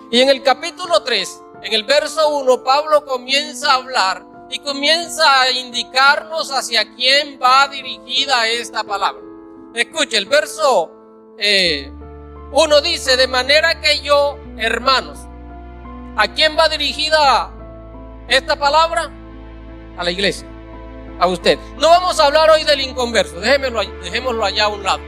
Y en el capítulo 3, en el verso 1, Pablo comienza a hablar y comienza a indicarnos hacia quién va dirigida esta palabra. Escuche, el verso 1 dice: de manera que yo, hermanos. ¿A quién va dirigida esta palabra? A la iglesia, a usted. No vamos a hablar hoy del inconverso, dejémoslo allá a un lado.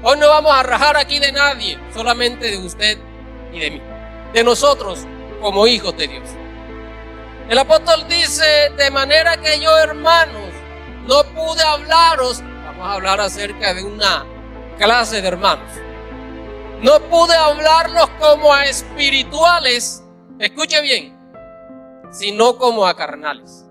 Hoy no vamos a rajar aquí de nadie, solamente de usted y de mí, de nosotros como hijos de Dios. El apóstol dice: de manera que yo, hermanos, no pude hablaros. Vamos a hablar acerca de una clase de hermanos. No pude hablarlos como a espirituales, escuche bien, sino como a carnales.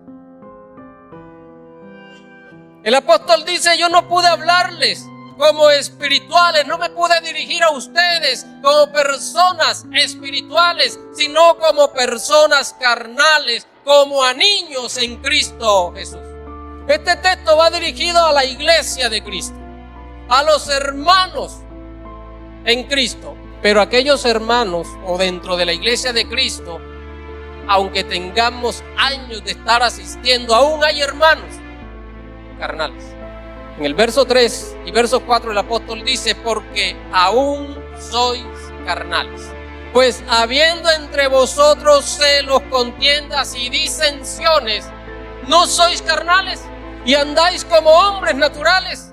El apóstol dice: yo no pude hablarles como espirituales, no me pude dirigir a ustedes como personas espirituales, sino como personas carnales, como a niños en Cristo Jesús. Este texto va dirigido a la iglesia de Cristo, a los hermanos en Cristo. Pero aquellos hermanos o dentro de la iglesia de Cristo, aunque tengamos años de estar asistiendo, aún hay hermanos carnales. En el verso 3 y verso 4 el apóstol dice: porque aún sois carnales. Pues habiendo entre vosotros celos, contiendas y disensiones, ¿no sois carnales? Y andáis como hombres naturales.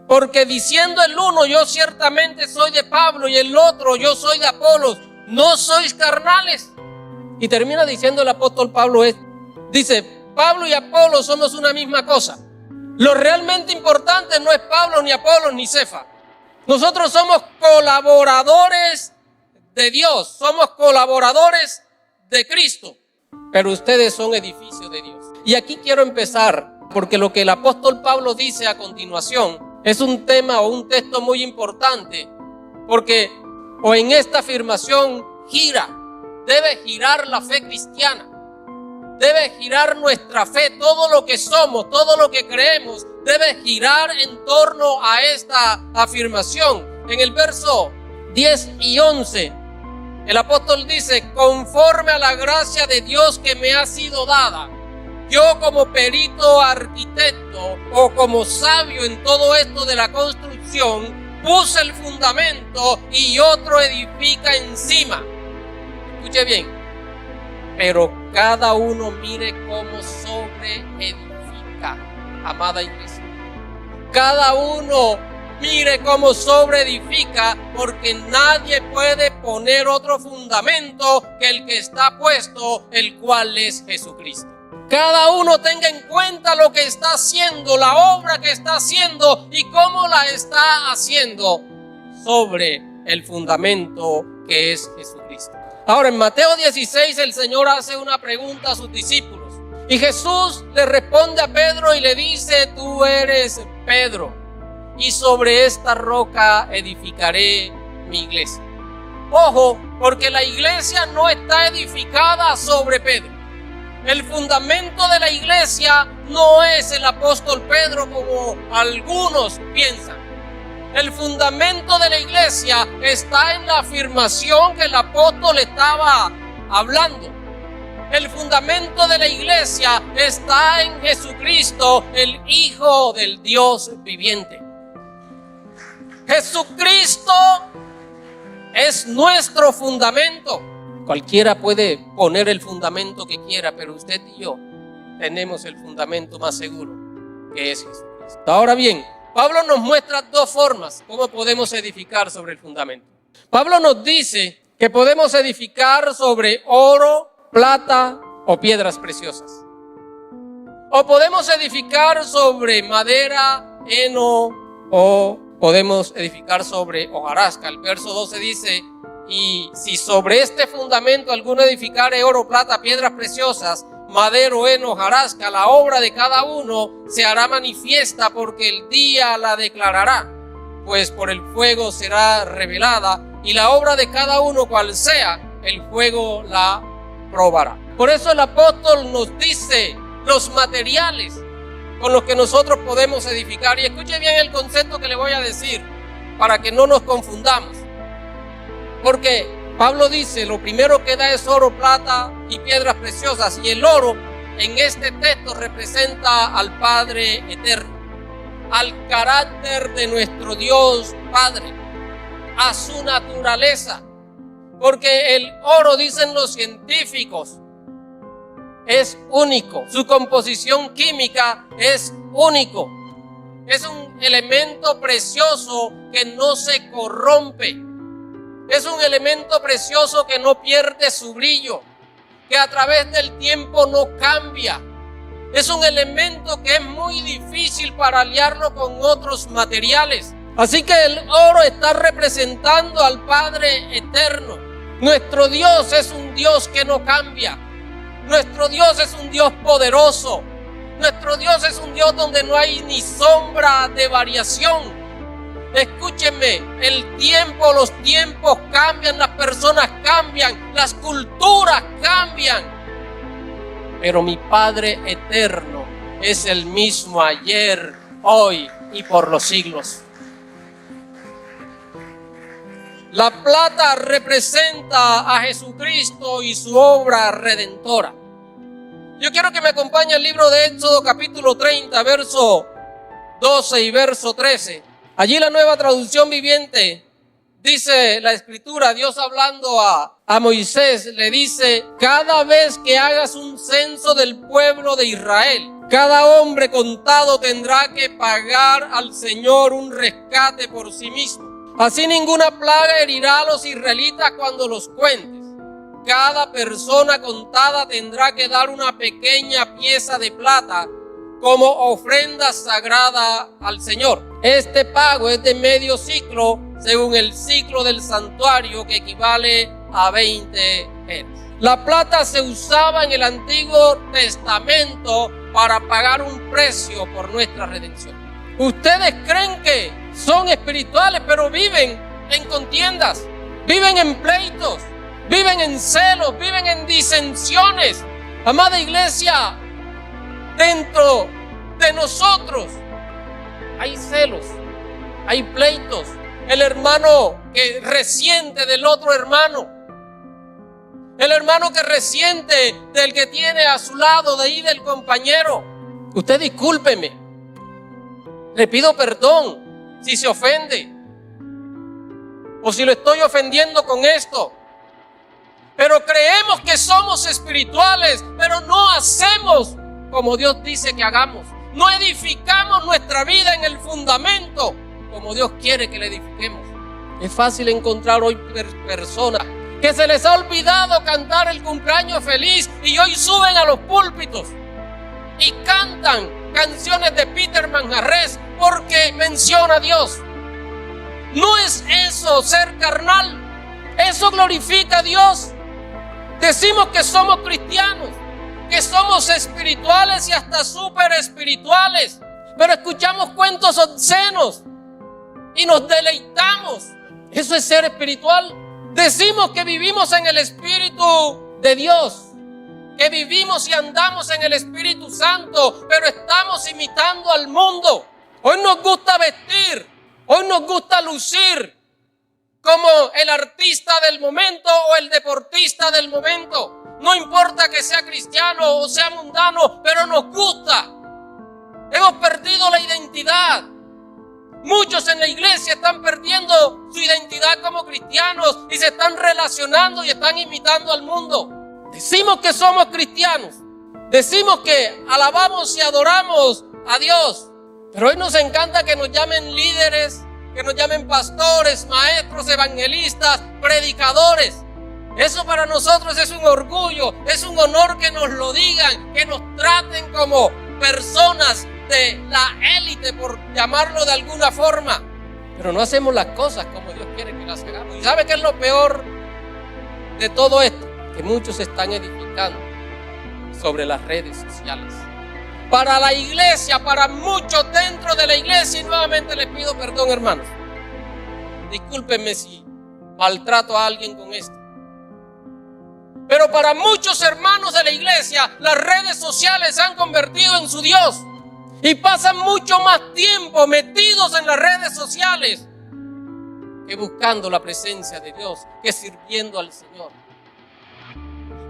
Porque diciendo el uno: yo ciertamente soy de Pablo, y el otro: yo soy de Apolos, ¿no sois carnales? Y termina diciendo el apóstol Pablo esto. Dice: Pablo y Apolos somos una misma cosa. Lo realmente importante no es Pablo, ni Apolos, ni Cefa. Nosotros somos colaboradores de Dios, somos colaboradores de Cristo. Pero ustedes son edificio de Dios. Y aquí quiero empezar, porque lo que el apóstol Pablo dice a continuación es un tema o un texto muy importante, porque o en esta afirmación debe girar la fe cristiana, debe girar nuestra fe, todo lo que somos, todo lo que creemos, debe girar en torno a esta afirmación. En el verso 10 y 11, el apóstol dice: conforme a la gracia de Dios que me ha sido dada, yo como perito arquitecto o como sabio en todo esto de la construcción, puse el fundamento y otro edifica encima. Escuche bien. Pero cada uno mire cómo sobre edifica, amada iglesia. Cada uno mire cómo sobre edifica, porque nadie puede poner otro fundamento que el que está puesto, el cual es Jesucristo. Cada uno tenga en cuenta lo que está haciendo, la obra que está haciendo y cómo la está haciendo sobre el fundamento que es Jesucristo. Ahora, en Mateo 16 el Señor hace una pregunta a sus discípulos y Jesús le responde a Pedro y le dice: tú eres Pedro, y sobre esta roca edificaré mi iglesia. Ojo, porque la iglesia no está edificada sobre Pedro. El fundamento de la iglesia no es el apóstol Pedro como algunos piensan. El fundamento de la iglesia está en la afirmación que el apóstol estaba hablando. El fundamento de la iglesia está en Jesucristo, el Hijo del Dios viviente. Jesucristo es nuestro fundamento. Cualquiera puede poner el fundamento que quiera, pero usted y yo tenemos el fundamento más seguro, que es Jesucristo. Ahora bien, Pablo nos muestra dos formas cómo podemos edificar sobre el fundamento. Pablo nos dice que podemos edificar sobre oro, plata o piedras preciosas. O podemos edificar sobre madera, heno, o podemos edificar sobre hojarasca. El verso 12 dice: y si sobre este fundamento alguno edificare oro, plata, piedras preciosas, madero, heno, hojarasca, la obra de cada uno se hará manifiesta, porque el día la declarará, pues por el fuego será revelada, y la obra de cada uno cual sea, el fuego la probará. Por eso el apóstol nos dice los materiales con los que nosotros podemos edificar. Y escuche bien el concepto que le voy a decir para que no nos confundamos. Porque Pablo dice, lo primero que da es oro, plata y piedras preciosas. Y el oro en este texto representa al Padre eterno, al carácter de nuestro Dios Padre, a su naturaleza. Porque el oro, dicen los científicos, es único. Su composición química es único. Es un elemento precioso que no se corrompe. Es un elemento precioso que no pierde su brillo, que a través del tiempo no cambia. Es un elemento que es muy difícil para aliarlo con otros materiales. Así que el oro está representando al Padre eterno. Nuestro Dios es un Dios que no cambia. Nuestro Dios es un Dios poderoso. Nuestro Dios es un Dios donde no hay ni sombra de variación. Escúchenme, los tiempos cambian, las personas cambian, las culturas cambian. Pero mi Padre eterno es el mismo ayer, hoy y por los siglos. La plata representa a Jesucristo y su obra redentora. Yo quiero que me acompañe al libro de Éxodo capítulo 30, verso 12 y verso 13. Allí la Nueva Traducción Viviente dice la Escritura, Dios hablando a Moisés, le dice: cada vez que hagas un censo del pueblo de Israel, cada hombre contado tendrá que pagar al Señor un rescate por sí mismo. Así ninguna plaga herirá a los israelitas cuando los cuentes. Cada persona contada tendrá que dar una pequeña pieza de plata como ofrenda sagrada al Señor. Este pago es de medio ciclo según el ciclo del santuario, que equivale a 20 eras. La plata se usaba en el Antiguo Testamento para pagar un precio por nuestra redención. Ustedes creen que son espirituales, pero viven en contiendas, viven en pleitos, viven en celos, viven en disensiones. Amada iglesia, dentro de nosotros hay celos, hay pleitos. El hermano que resiente del otro hermano, el hermano que resiente del que tiene a su lado, de ahí del compañero. Usted discúlpeme, le pido perdón si se ofende o si lo estoy ofendiendo con esto. Pero creemos que somos espirituales, pero no hacemos como Dios dice que hagamos. No edificamos nuestra vida en el fundamento como Dios quiere que la edifiquemos. Es fácil encontrar hoy personas que se les ha olvidado cantar el cumpleaños feliz y hoy suben a los púlpitos y cantan canciones de Peter Manjarrés porque menciona a Dios. No es eso ser carnal. Eso glorifica a Dios. Decimos que somos cristianos, que somos espirituales y hasta súper espirituales, pero escuchamos cuentos obscenos y nos deleitamos. ¿Eso es ser espiritual? Decimos que vivimos en el Espíritu de Dios, que vivimos y andamos en el Espíritu Santo, pero estamos imitando al mundo. Hoy nos gusta vestir, hoy nos gusta lucir como el artista del momento o el deportista del momento. No importa que sea cristiano o sea mundano, pero nos gusta. Hemos perdido la identidad. Muchos en la iglesia están perdiendo su identidad como cristianos y se están relacionando y están imitando al mundo. Decimos que somos cristianos, decimos que alabamos y adoramos a Dios, pero hoy nos encanta que nos llamen líderes, que nos llamen pastores, maestros, evangelistas, predicadores. Eso para nosotros es un orgullo, es un honor que nos lo digan, que nos traten como personas de la élite, por llamarlo de alguna forma. Pero no hacemos las cosas como Dios quiere que las hagamos. ¿Y sabe qué es lo peor de todo esto? Que muchos se están edificando sobre las redes sociales. Para la iglesia, para muchos dentro de la iglesia, y nuevamente les pido perdón, hermanos. Discúlpenme si maltrato a alguien con esto. Pero para muchos hermanos de la iglesia, las redes sociales se han convertido en su Dios. Y pasan mucho más tiempo metidos en las redes sociales que buscando la presencia de Dios, que sirviendo al Señor.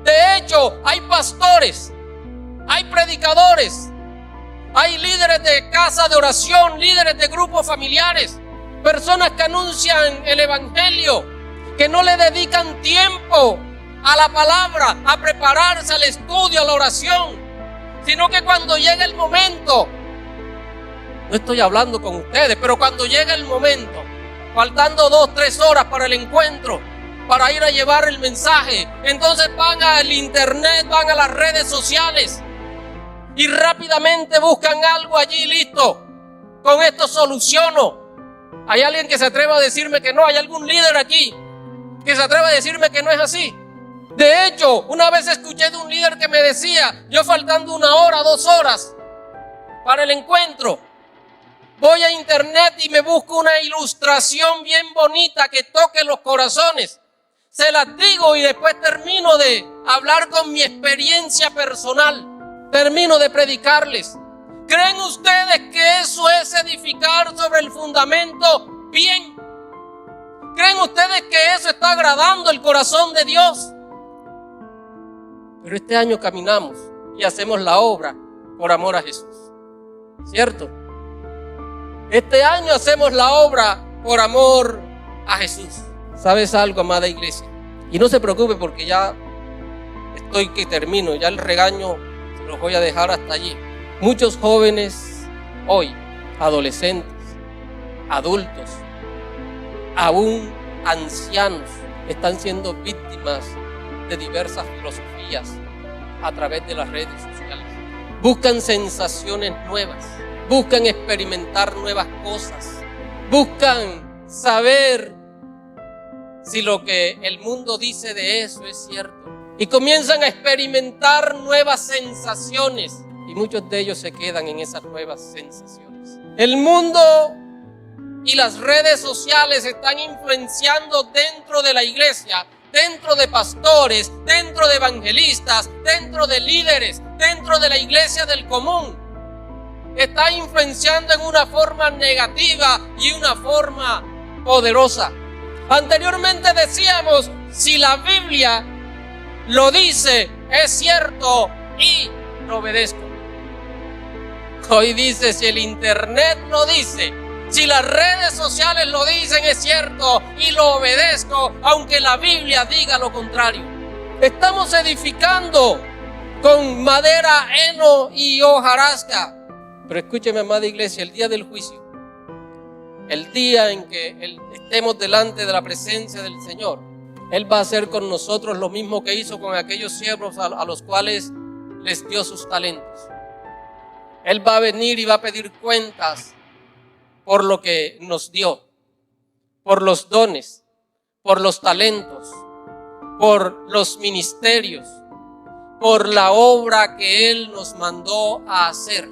De hecho, hay pastores, hay predicadores, hay líderes de casa de oración, líderes de grupos familiares, personas que anuncian el evangelio, que no le dedican tiempo a la palabra, a prepararse al estudio, a la oración, sino que cuando llega el momento, no estoy hablando con ustedes, pero cuando llega el momento, faltando 2-3 horas para el encuentro, para ir a llevar el mensaje, entonces van al internet, van a las redes sociales y rápidamente buscan algo allí, listo, con esto soluciono. ¿Hay alguien que se atreva a decirme que no? ¿Hay algún líder aquí que se atreva a decirme que no es así? De hecho, una vez escuché de un líder que me decía, yo faltando 1 hora, 2 horas para el encuentro, voy a internet y me busco una ilustración bien bonita que toque los corazones. Se las digo y después termino de hablar con mi experiencia personal. Termino de predicarles. ¿Creen ustedes que eso es edificar sobre el fundamento bien? ¿Creen ustedes que eso está agradando el corazón de Dios? Pero este año caminamos y hacemos la obra por amor a Jesús. ¿Cierto? Este año hacemos la obra por amor a Jesús. ¿Sabes algo, amada iglesia? Y no se preocupe porque ya estoy que termino. Ya el regaño se los voy a dejar hasta allí. Muchos jóvenes hoy, adolescentes, adultos, aún ancianos, están siendo víctimas de diversas filosofías a través de las redes sociales. Buscan sensaciones nuevas. Buscan experimentar nuevas cosas. Buscan saber si lo que el mundo dice de eso es cierto. Y comienzan a experimentar nuevas sensaciones. Y muchos de ellos se quedan en esas nuevas sensaciones. El mundo y las redes sociales están influenciando dentro de la iglesia, dentro de pastores, dentro de evangelistas, dentro de líderes, dentro de la iglesia del común. Está influenciando en una forma negativa y una forma poderosa. Anteriormente decíamos, si la Biblia lo dice, es cierto y lo obedezco. Hoy dice, si el internet lo dice, si las redes sociales lo dicen, es cierto y lo obedezco, aunque la Biblia diga lo contrario. Estamos edificando con madera, heno y hojarasca. Pero escúcheme, amada iglesia, el día del juicio, el día en que estemos delante de la presencia del Señor, Él va a hacer con nosotros lo mismo que hizo con aquellos siervos a los cuales les dio sus talentos. Él va a venir y va a pedir cuentas por lo que nos dio, por los dones, por los talentos, por los ministerios, por la obra que Él nos mandó a hacer.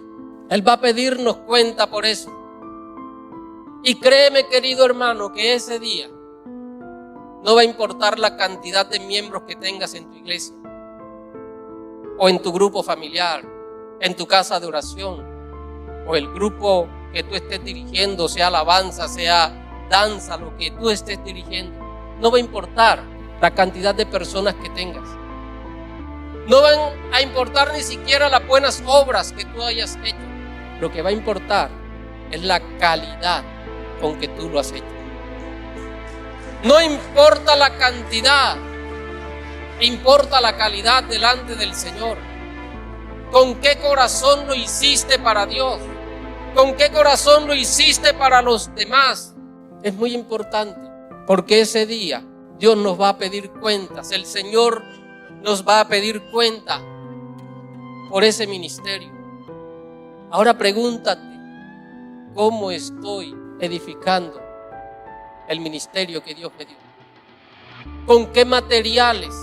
Él va a pedirnos cuenta por eso. Y créeme, querido hermano, que ese día no va a importar la cantidad de miembros que tengas en tu iglesia o en tu grupo familiar, en tu casa de oración o el grupo que tú estés dirigiendo, sea alabanza, sea danza, lo que tú estés dirigiendo. No va a importar la cantidad de personas que tengas. No van a importar ni siquiera las buenas obras que tú hayas hecho. Lo que va a importar es la calidad con que tú lo has hecho. No importa la cantidad, importa la calidad delante del Señor. ¿Con qué corazón lo hiciste para Dios? ¿Con qué corazón lo hiciste para los demás? Es muy importante, porque ese día Dios nos va a pedir cuentas. El Señor nos va a pedir cuenta por ese ministerio. Ahora pregúntate, ¿cómo estoy edificando el ministerio que Dios me dio? ¿Con qué materiales?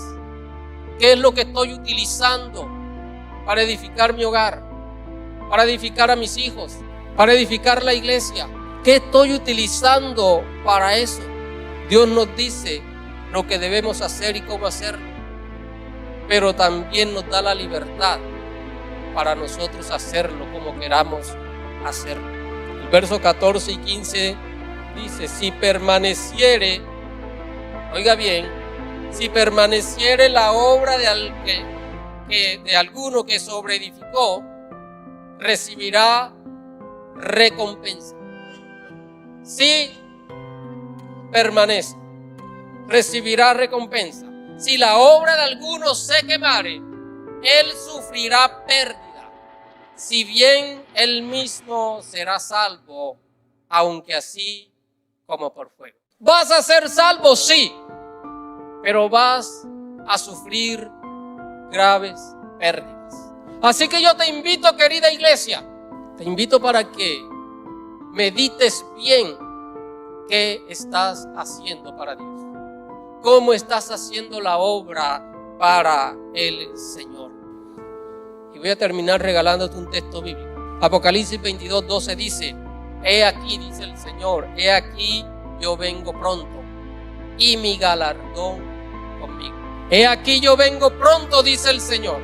¿Qué es lo que estoy utilizando para edificar mi hogar? Para edificar a mis hijos, para edificar la iglesia. ¿Qué estoy utilizando para eso? Dios nos dice lo que debemos hacer y cómo hacerlo, pero también nos da la libertad para nosotros hacerlo como queramos hacerlo. El verso 14 y 15 Dice, si permaneciere, oiga bien, si permaneciere la obra de alguno que sobreedificó, recibirá recompensa. Si permanece, recibirá recompensa. Si la obra de alguno se quemare, él sufrirá pérdida. Si bien él mismo será salvo, aunque así como por fuego. ¿Vas a ser salvo? Sí, pero vas a sufrir graves pérdidas. Así que yo te invito, querida iglesia, te invito para que medites bien qué estás haciendo para Dios. ¿Cómo estás haciendo la obra para el Señor? Y voy a terminar regalándote un texto bíblico. Apocalipsis 22:12 dice, he aquí, dice el Señor, he aquí yo vengo pronto y mi galardón conmigo. He aquí yo vengo pronto, dice el Señor,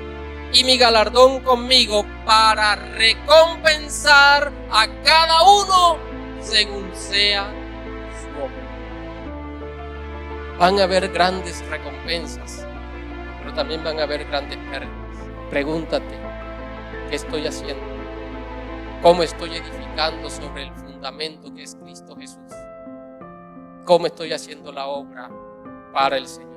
y mi galardón conmigo para recompensar a cada uno según sea su obra. Van a haber grandes recompensas, pero también van a haber grandes pérdidas. Pregúntate, ¿qué estoy haciendo? ¿Cómo estoy edificando sobre el fundamento que es Cristo Jesús? ¿Cómo estoy haciendo la obra para el Señor?